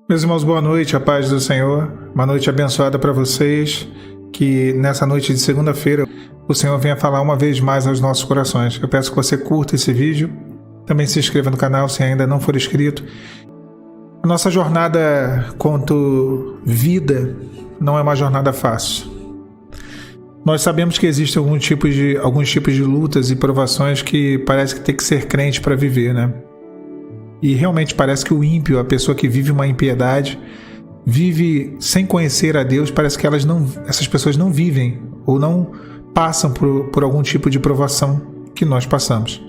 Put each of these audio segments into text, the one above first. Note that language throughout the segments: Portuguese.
Meus irmãos, boa noite, a paz do Senhor, uma noite abençoada para vocês, que nessa noite de segunda-feira o Senhor venha falar uma vez mais aos nossos corações. Eu peço que você curta esse vídeo, também se inscreva no canal se ainda não for inscrito. A nossa jornada quanto vida não é uma jornada fácil. Nós sabemos que existem alguns tipos de lutas e provações que parece que tem que ser crente para viver, né? E realmente parece que o ímpio, a pessoa que vive uma impiedade, vive sem conhecer a Deus, parece que essas pessoas não vivem ou não passam por algum tipo de provação que nós passamos.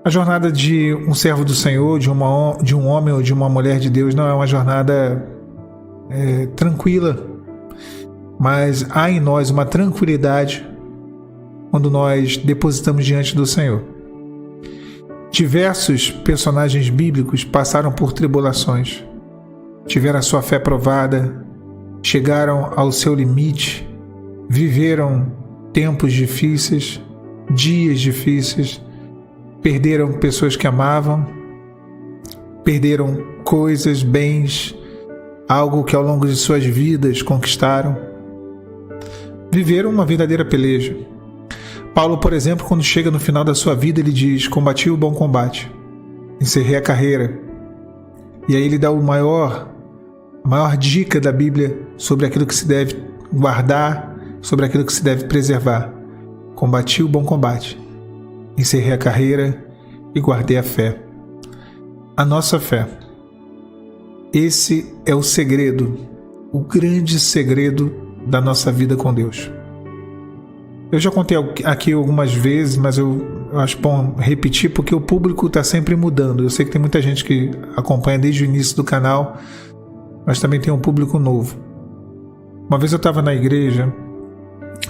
A jornada de um servo do Senhor, de um homem ou de uma mulher de Deus, não é uma jornada tranquila, mas há em nós uma tranquilidade quando nós depositamos diante do Senhor. Diversos personagens bíblicos passaram por tribulações, tiveram a sua fé provada, chegaram ao seu limite, viveram tempos difíceis, dias difíceis, perderam pessoas que amavam, perderam coisas, bens, algo que ao longo de suas vidas conquistaram. Viveram uma verdadeira peleja. Paulo, por exemplo, quando chega no final da sua vida, ele diz: combati o bom combate, encerrei a carreira. E aí ele dá a maior dica da Bíblia sobre aquilo que se deve guardar, sobre aquilo que se deve preservar. Combati o bom combate, encerrei a carreira e guardei a fé. A nossa fé. Esse é o segredo, o grande segredo da nossa vida com Deus. Eu já contei aqui algumas vezes, mas eu acho bom repetir porque o público está sempre mudando. Eu sei que tem muita gente que acompanha desde o início do canal, mas também tem um público novo. Uma vez eu estava na igreja,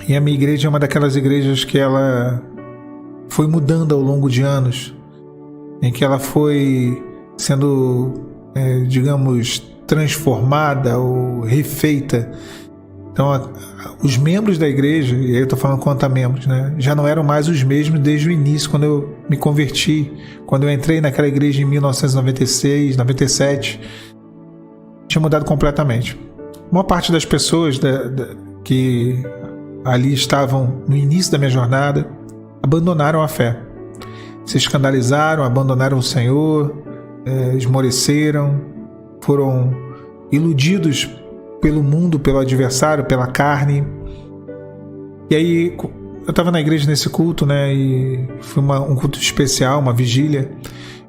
e a minha igreja é uma daquelas igrejas que ela foi mudando ao longo de anos, em que ela foi sendo, digamos, transformada ou refeita. Então, os membros da igreja, e aí eu estou falando quanto a membros, né, já não eram mais os mesmos desde o início, quando eu me converti, quando eu entrei naquela igreja em 1996, 97, tinha mudado completamente. Uma parte das pessoas que ali estavam no início da minha jornada abandonaram a fé, se escandalizaram, abandonaram o Senhor, esmoreceram, foram iludidos pelo mundo, pelo adversário, pela carne. E aí eu estava na igreja nesse culto, né? E foi um culto especial, uma vigília.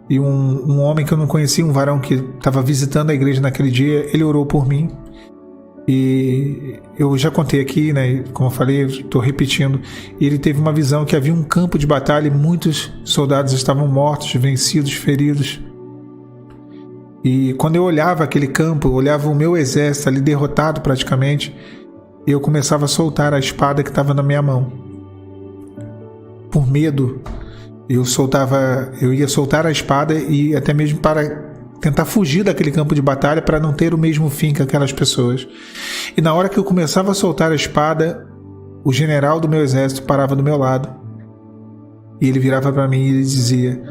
E um homem que eu não conhecia, um varão que estava visitando a igreja naquele dia, ele orou por mim. E eu já contei aqui, né? Como eu falei, estou repetindo. E ele teve uma visão que havia um campo de batalha e muitos soldados estavam mortos, vencidos, feridos. E quando eu olhava aquele campo, eu olhava o meu exército ali derrotado praticamente, e eu começava a soltar a espada que estava na minha mão. Por medo, eu ia soltar a espada e até mesmo para tentar fugir daquele campo de batalha para não ter o mesmo fim que aquelas pessoas. E na hora que eu começava a soltar a espada, o general do meu exército parava do meu lado e ele virava para mim e ele dizia: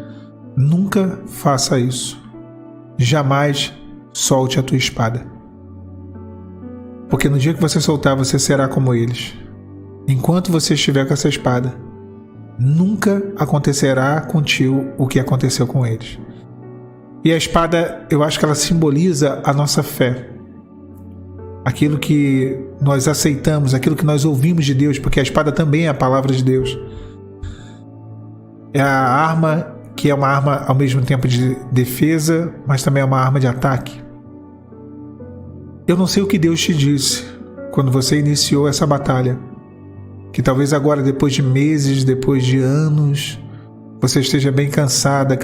nunca faça isso. Jamais solte a tua espada. Porque no dia que você soltar, você será como eles. Enquanto você estiver com essa espada, nunca acontecerá contigo o que aconteceu com eles. E a espada, eu acho que ela simboliza a nossa fé. Aquilo que nós aceitamos, aquilo que nós ouvimos de Deus, porque a espada também é a palavra de Deus. É a arma que é uma arma ao mesmo tempo de defesa, mas também é uma arma de ataque. Eu não sei o que Deus te disse quando você iniciou essa batalha, que talvez agora, depois de meses, depois de anos, você esteja bem cansado.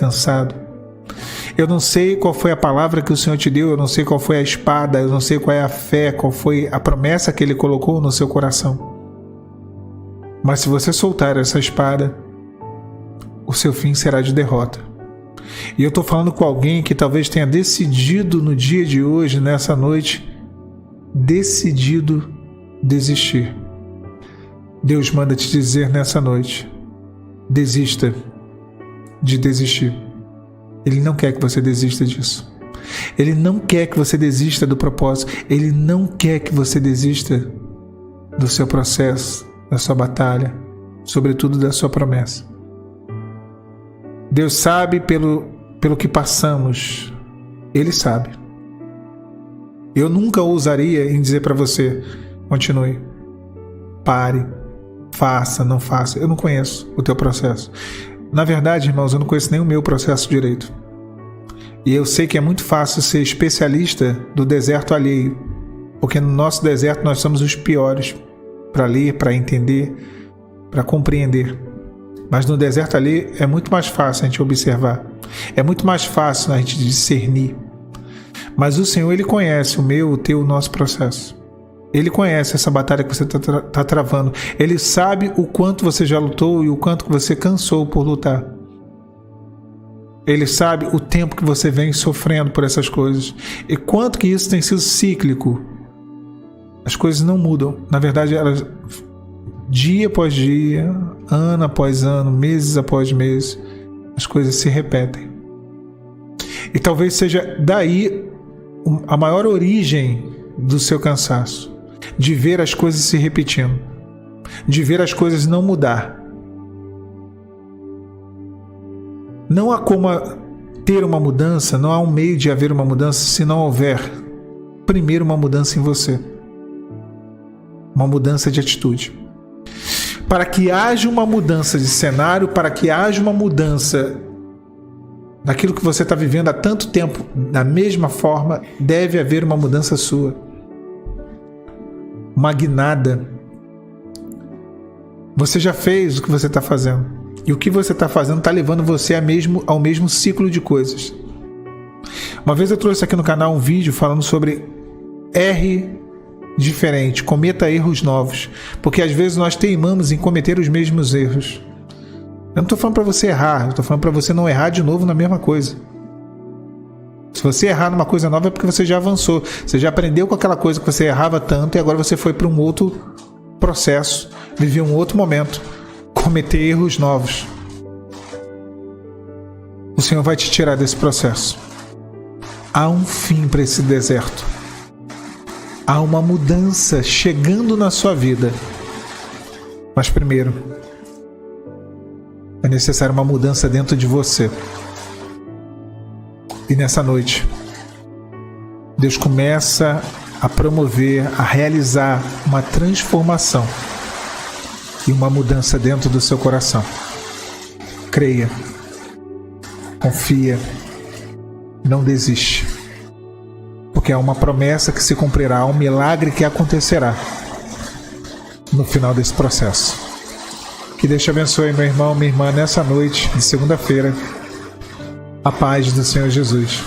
Eu não sei qual foi a palavra que o Senhor te deu, eu não sei qual foi a espada, eu não sei qual é a fé, qual foi a promessa que Ele colocou no seu coração. Mas se você soltar essa espada, o seu fim será de derrota. E eu estou falando com alguém que talvez tenha decidido no dia de hoje, nessa noite, decidido desistir. Deus manda te dizer nessa noite: desista de desistir. Ele não quer que você desista disso. Ele não quer que você desista do propósito. Ele não quer que você desista do seu processo, da sua batalha, sobretudo da sua promessa. Deus sabe pelo que passamos. Ele sabe. Eu nunca ousaria em dizer para você: continue, pare, faça, não faça. Eu não conheço o teu processo. Na verdade, irmãos, eu não conheço nem o meu processo direito. E eu sei que é muito fácil ser especialista do deserto alheio, porque no nosso deserto nós somos os piores para ler, para entender, para compreender. Mas no deserto alheio é muito mais fácil a gente observar. É muito mais fácil a gente discernir. Mas o Senhor, Ele conhece o meu, o teu, o nosso processo. Ele conhece essa batalha que você está travando. Ele sabe o quanto você já lutou e o quanto que você cansou por lutar. Ele sabe o tempo que você vem sofrendo por essas coisas. E quanto que isso tem sido cíclico. As coisas não mudam. Na verdade, elas, dia após dia, ano após ano, meses após meses, as coisas se repetem. E talvez seja daí a maior origem do seu cansaço, de ver as coisas se repetindo, de ver as coisas não mudar. Não há como ter uma mudança, não há um meio de haver uma mudança se não houver primeiro uma mudança em você, uma mudança de atitude. Para que haja uma mudança de cenário, para que haja uma mudança daquilo que você está vivendo há tanto tempo, da mesma forma, deve haver uma mudança sua. Uma guinada. Você já fez o que você está fazendo. E o que você está fazendo está levando você ao mesmo ciclo de coisas. Uma vez eu trouxe aqui no canal um vídeo falando sobre R diferente, cometa erros novos. Porque às vezes nós teimamos em cometer os mesmos erros. Eu não estou falando para você errar, eu estou falando para você não errar de novo na mesma coisa. Se você errar numa coisa nova é porque você já avançou. Você já aprendeu com aquela coisa que você errava tanto e agora você foi para um outro processo, viveu um outro momento, cometer erros novos. O Senhor vai te tirar desse processo. Há um fim para esse deserto. Há uma mudança chegando na sua vida. Mas primeiro, é necessária uma mudança dentro de você. E nessa noite, Deus começa a promover, a realizar uma transformação e uma mudança dentro do seu coração. Creia, confia, não desiste, porque há uma promessa que se cumprirá, há um milagre que acontecerá no final desse processo. Que Deus te abençoe, meu irmão, minha irmã, nessa noite de segunda-feira. A paz do Senhor Jesus.